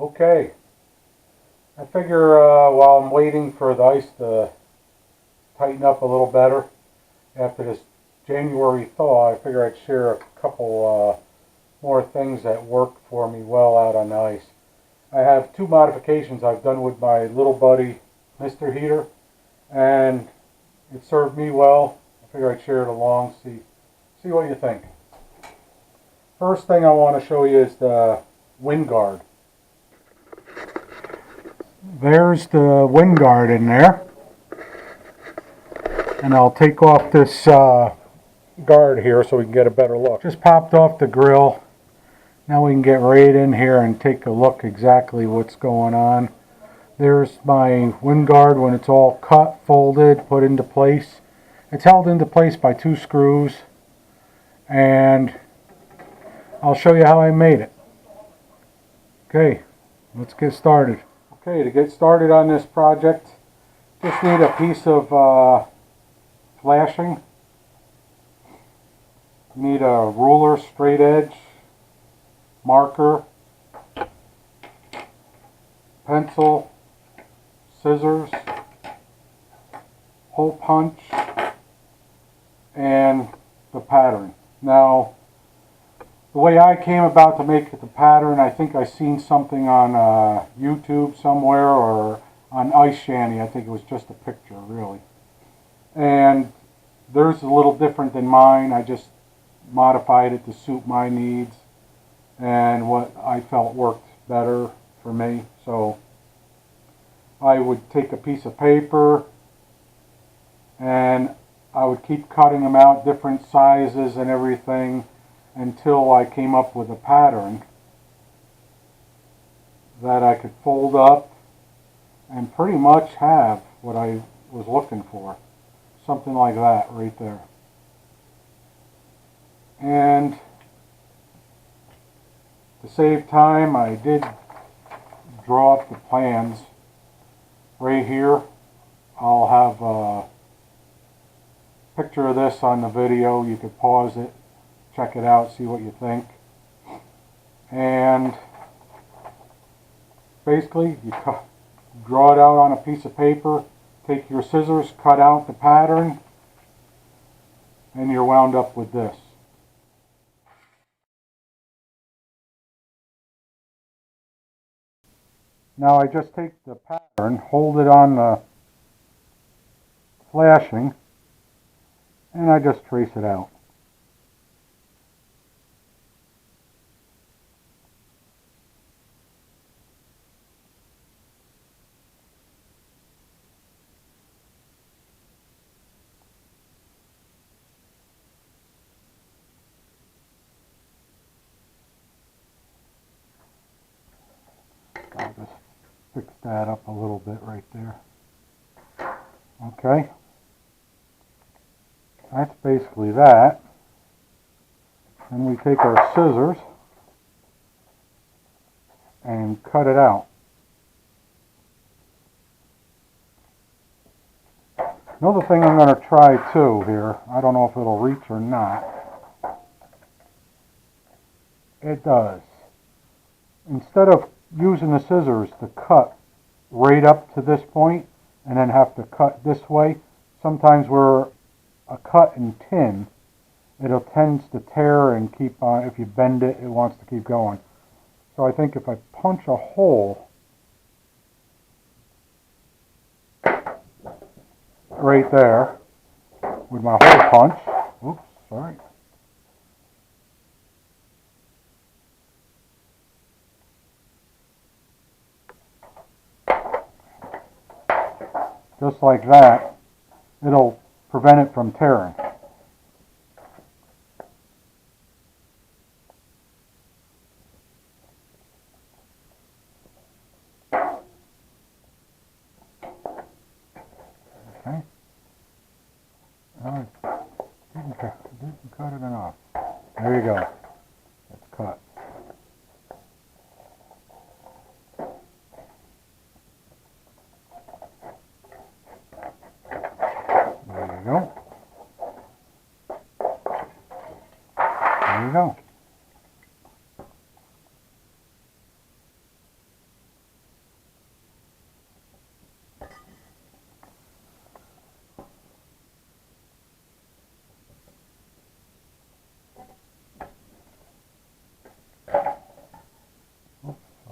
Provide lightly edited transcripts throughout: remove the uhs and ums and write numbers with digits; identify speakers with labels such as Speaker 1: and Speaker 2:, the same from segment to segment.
Speaker 1: Okay, I figure while I'm waiting for the ice to tighten up a little better after this January thaw, I figure I'd share a couple more things that work for me well out on the ice. I have two modifications I've done with my little buddy Mr. Heater, and it served me well. I figure I'd share it along, see what you think. First thing I want to show you is the wind guard. There's the wind guard in there, and I'll take off this guard here so we can get a better look. Just popped off the grill. Now we can get right in here and take a look exactly what's going on. There's my wind guard when it's all cut, folded, put into place. It's held into place by two screws, and I'll show you how I made it. Okay, let's get started. Okay, to get started on this project, just need a piece of flashing. You need a ruler, straight edge, marker, pencil, scissors, hole punch, and the pattern. Now, the way I came about to make the pattern, I think I seen something on YouTube somewhere or on Ice Shanty. I think it was just a picture, really. And theirs is a little different than mine. I just modified it to suit my needs and what I felt worked better for me. So I would take a piece of paper and I would keep cutting them out, different sizes and everything, until I came up with a pattern that I could fold up and pretty much have what I was looking for. Something like that right there. And to save time, I did draw up the plans right here. I'll have a picture of this on the video. You could pause it, check it out, see what you think. And basically, you draw it out on a piece of paper, take your scissors, cut out the pattern, and you're wound up with this. Now I just take the pattern, hold it on the flashing, and I just trace it out. I'll just fix that up a little bit right there. Okay. That's basically that. Then we take our scissors and cut it out. Another thing I'm going to try too here, I don't know if it'll reach or not. It does. Instead of using the scissors to cut right up to this point and then have to cut this way, sometimes where a cut in tin, it tends to tear and keep on. If you bend it, it wants to keep going. So I think if I punch a hole right there with my hole punch, oops, sorry. Just like that, it'll prevent it from tearing. Okay. Didn't cut it enough. There you go. It's cut. There you go. There you go.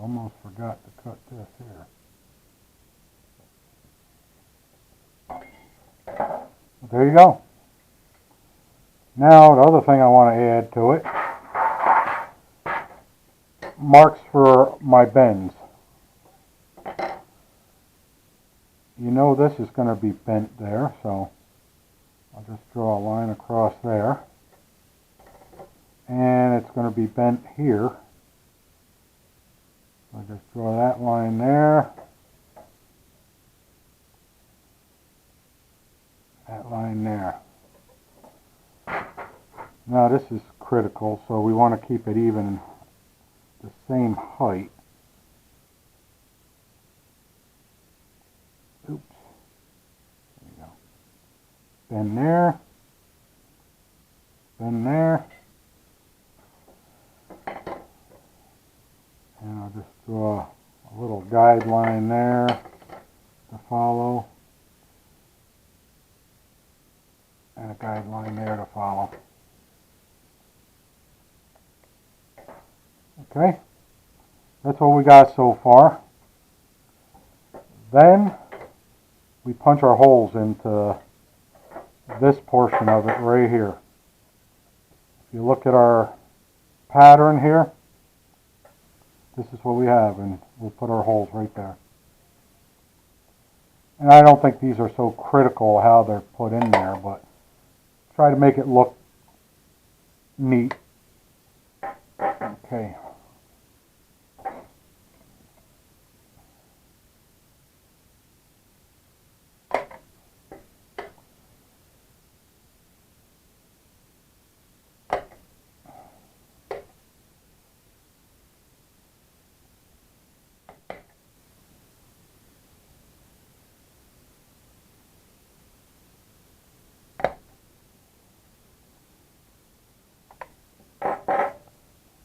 Speaker 1: Almost forgot to cut this here. There you go. Now the other thing I want to add to it, marks for my bends. You know this is going to be bent there, so I'll just draw a line across there. And it's going to be bent here. I'll just draw that line there. That line there. Now this is critical, so we want to keep it even the same height. Oops. There you go. Bend there. Bend there. And I'll just draw a little guideline there to follow. And a guideline there to follow. Okay, that's what we got so far. Then we punch our holes into this portion of it right here. If you look at our pattern here, this is what we have, and we'll put our holes right there. And I don't think these are so critical how they're put in there, but try to make it look neat. Okay.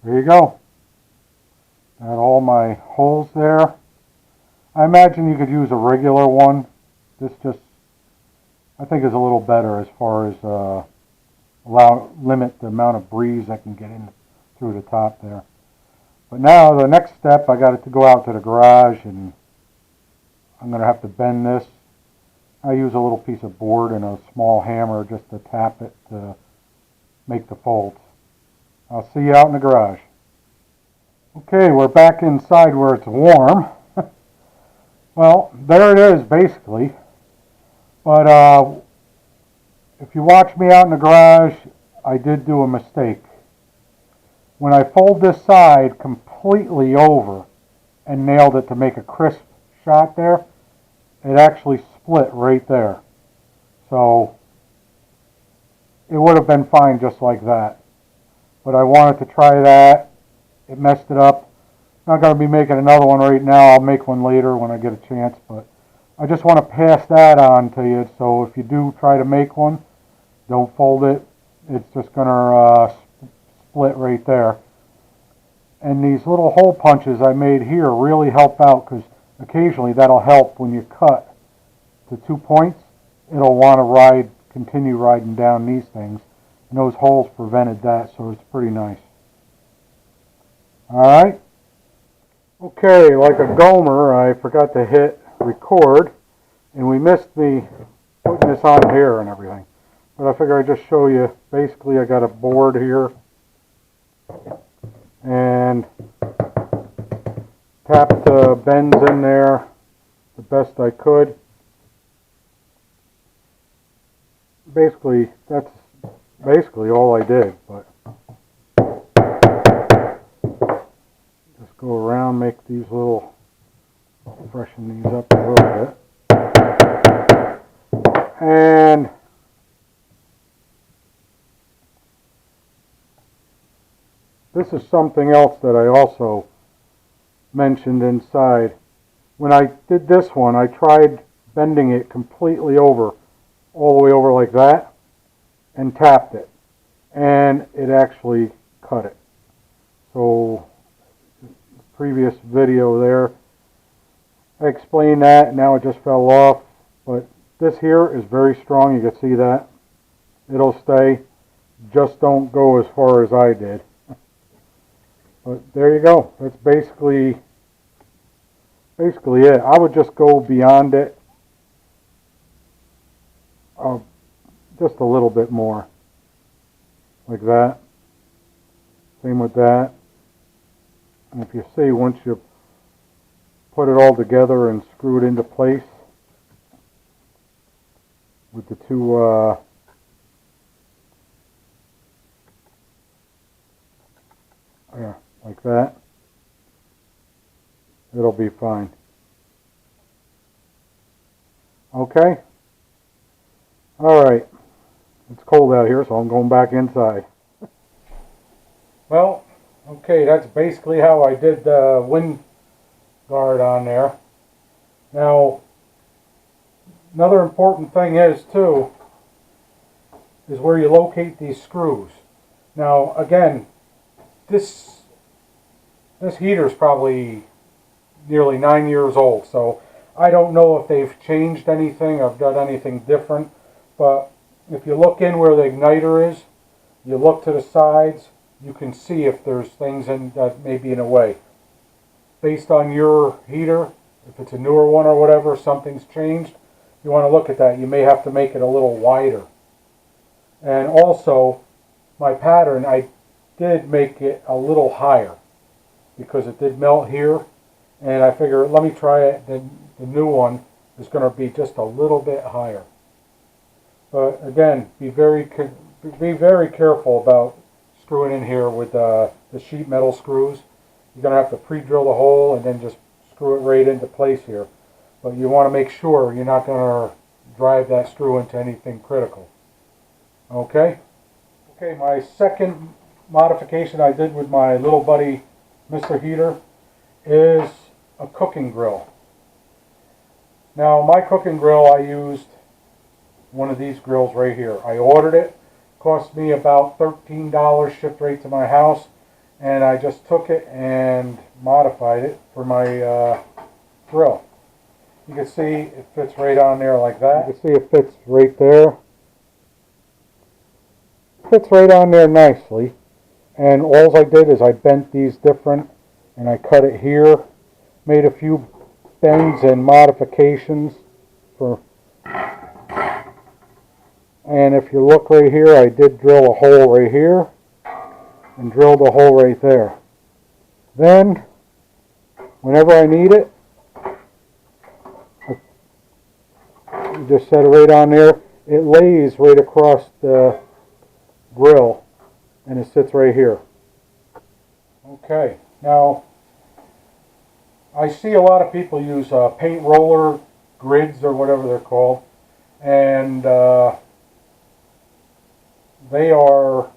Speaker 1: There you go. Got all my holes there. I imagine you could use a regular one. This just, I think, is a little better as far as limit the amount of breeze that can get in through the top there. But now the next step, I got it to go out to the garage, and I'm going to have to bend this. I use a little piece of board and a small hammer just to tap it to make the folds. I'll see you out in the garage. Okay, we're back inside where it's warm. Well, there it is basically. But if you watch me out in the garage, I did do a mistake. When I fold this side completely over and nailed it to make a crisp shot there, it actually split right there. So it would have been fine just like that. But I wanted to try that. It messed it up. I'm not going to be making another one right now. I'll make one later when I get a chance. But I just want to pass that on to you. So if you do try to make one, don't fold it. It's just going to split right there. And these little hole punches I made here really help out, because occasionally that'll help when you cut to 2 points. It'll want to continue riding down these things. And those holes prevented that, so it's pretty nice. Alright. Okay, like a Gomer, I forgot to hit record, and we missed me putting this on here and everything. But I figure I'd just show you. Basically, I got a board here, and tapped the bends in there the best I could. Basically, that's basically all I did, but just go around, make these little, freshen these up a little bit. And this is something else that I also mentioned inside. When I did this one, I tried bending it completely over, all the way over like that, and tapped it, and it actually cut it. So previous video there, I explained that. Now it just fell off, but this here is very strong. You can see that. It'll stay. Just don't go as far as I did. But there you go. That's basically basically it. I would just go beyond it uh, just a little bit more, like that. Same with that. And if you see, once you put it all together and screw it into place with the two yeah, like that, it'll be fine. Okay? Alright. It's cold out here, so I'm going back inside. Well, okay, that's basically how I did the wind guard on there. Now, another important thing is where you locate these screws. Now, again, this heater is probably nearly 9 years old, so I don't know if they've changed anything or done anything different, but if you look in where the igniter is, you look to the sides, you can see if there's things in that may be in the way. Based on your heater, if it's a newer one or whatever, something's changed, you want to look at that. You may have to make it a little wider. And also, my pattern, I did make it a little higher because it did melt here, and I figure let me try it. The new one is going to be just a little bit higher. But again, be very careful about screwing in here with the sheet metal screws. You're going to have to pre-drill the hole and then just screw it right into place here. But you want to make sure you're not going to drive that screw into anything critical. Okay? Okay, my second modification I did with my little buddy Mr. Heater is a cooking grill. Now, my cooking grill, I used one of these grills right here. I ordered it. Cost me about $13 shipped right to my house, and I just took it and modified it for my grill. You can see it fits right on there like that. You can see it fits right there. Fits right on there nicely. And all I did is I bent these different, and I cut it here. Made a few bends and modifications for. And if you look right here, I did drill a hole right here and drilled a hole right there. Then, whenever I need it, you just set it right on there. It lays right across the grill and it sits right here. Okay, now I see a lot of people use paint roller grids or whatever they're called, and they are,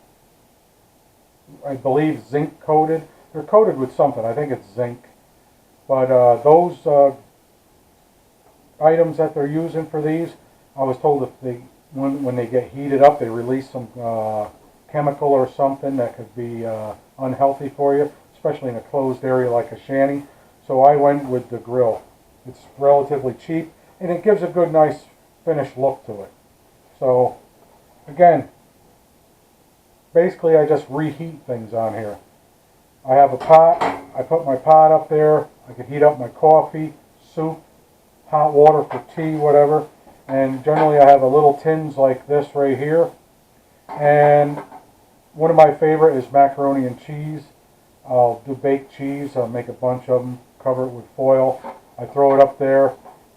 Speaker 1: I believe, zinc coated. They're coated with something. I think it's zinc. But those items that they're using for these, I was told if they, when they get heated up, they release some chemical or something that could be unhealthy for you, especially in a closed area like a shanty. So I went with the grill. It's relatively cheap, and it gives a good, nice finished look to it. So, again, basically I just reheat things on here. I have a pot. I put my pot up there. I can heat up my coffee, soup, hot water for tea, whatever. And generally I have a little tins like this right here. And one of my favorite is macaroni and cheese. I'll do baked cheese. I'll make a bunch of them, cover it with foil. I throw it up there.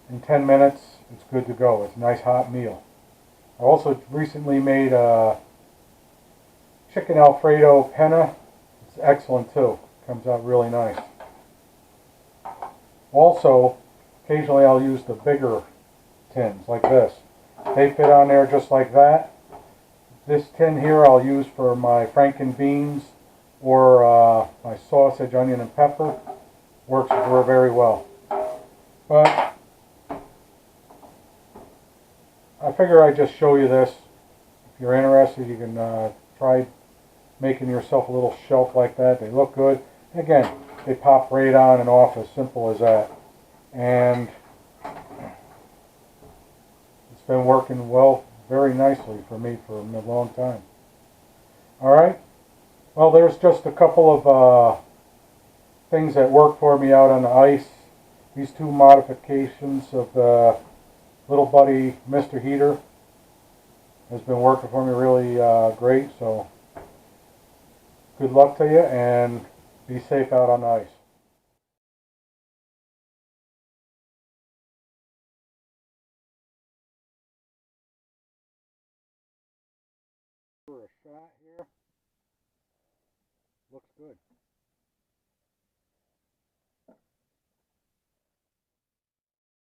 Speaker 1: In 10 minutes, it's good to go. It's a nice hot meal. I also recently made a chicken Alfredo penne. It's excellent too. Comes out really nice. Also, occasionally I'll use the bigger tins like this. They fit on there just like that. This tin here I'll use for my franken beans or my sausage, onion, and pepper. Works very well. But I figure I'd just show you this. If you're interested, you can try making yourself a little shelf like that. They look good. Again, they pop right on and off, as simple as that. And it's been working well, very nicely for me for a long time. Alright, well, there's just a couple of things that work for me out on the ice. these two modifications of the little buddy Mr. Heater has been working for me really great. So good luck to you and be safe out on the ice. For a shot here, looks good.